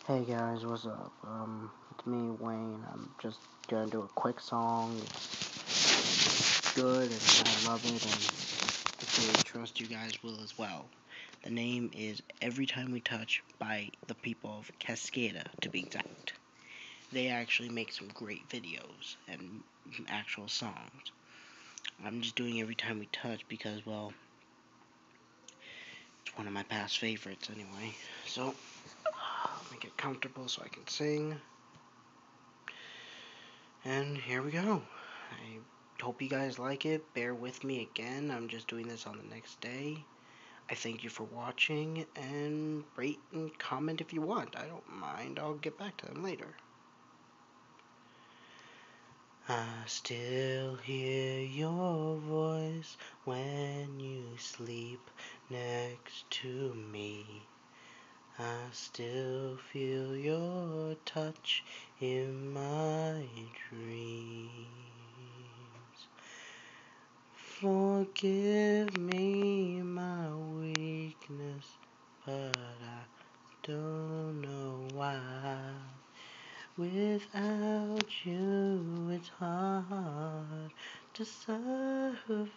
Hey guys, what's up? It's me, Wayne. I'm just gonna do a quick song. It's good and I love it, and I really trust you guys will as well. The name is Everytime We Touch by the people of Cascada, to be exact. They actually make some great videos and actual songs. I'm just doing Every Time We Touch because, well, it's one of my past favorites anyway. So, let me get comfortable so I can sing. And here we go. I hope you guys like it. Bear with me again. I'm just doing this on the next day. I thank you for watching, and rate and comment if you want. I don't mind. I'll get back to them later. I still hear your voice when you sleep next to me. I still feel your touch in my dreams. Forgive me my weakness, but I don't know why. Without you, it's hard to survive.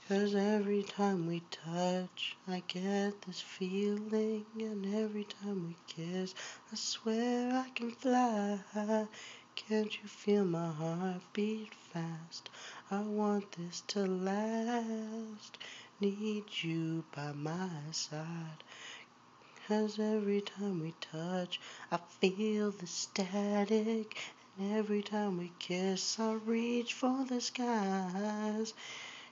'Cause every time we touch, I get this feeling, and every time we kiss, I swear I can fly. Can't you feel my heart beat fast? I want this to last. Need you by my side. 'Cause every time we touch, I feel the static. And every time we kiss, I reach for the skies.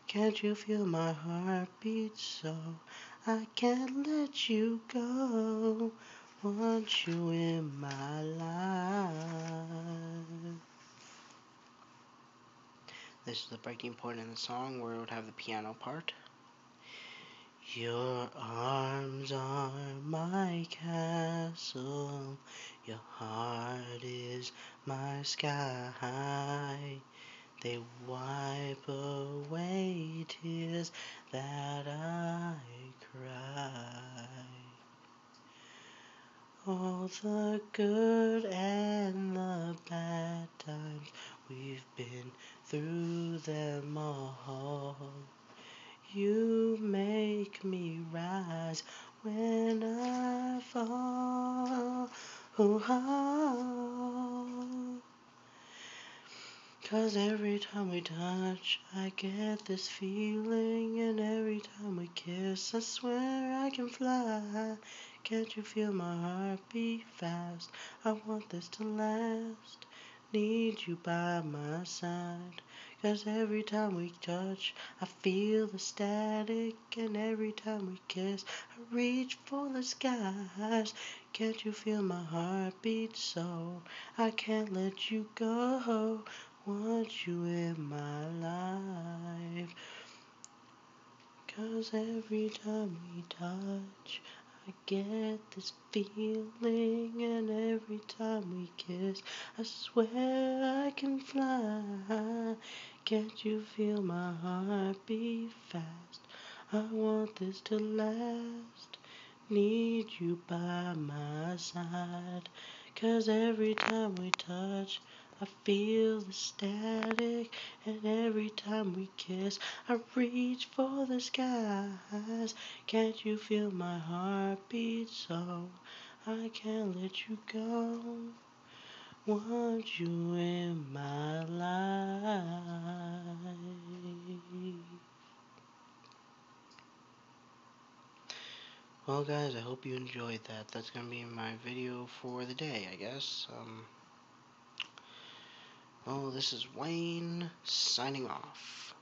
Can't you feel my heartbeat so? I can't let you go. Want you in my life. This is the breaking point in the song where it would have the piano part. Your arms are my castle. Your heart is my sky. They wipe away tears that I cry. All the good and the bad times, we've been through them all. You make me rise when I fall. 'Cause every time we touch, I get this feeling, and every time we kiss, I swear I can fly. Can't you feel my heart beat fast? I want this to last. Need you by my side. 'Cause every time we touch, I feel the static, and every time we kiss, I reach for the skies. Can't you feel my heart beat so? I can't let you go. Want you in my life. 'Cause every time we touch, I get this feeling, and every time we kiss, I swear I can fly. Can't you feel my heart beat fast? I want this to last. Need you by my side. 'Cause every time we touch, I feel the static, and every time we kiss, I reach for the skies. Can't you feel my heart beat so? I can't let you go. Want you in my life. Well guys, I hope you enjoyed that. That's gonna be my video for the day, I guess. Well, this is Wayne, signing off.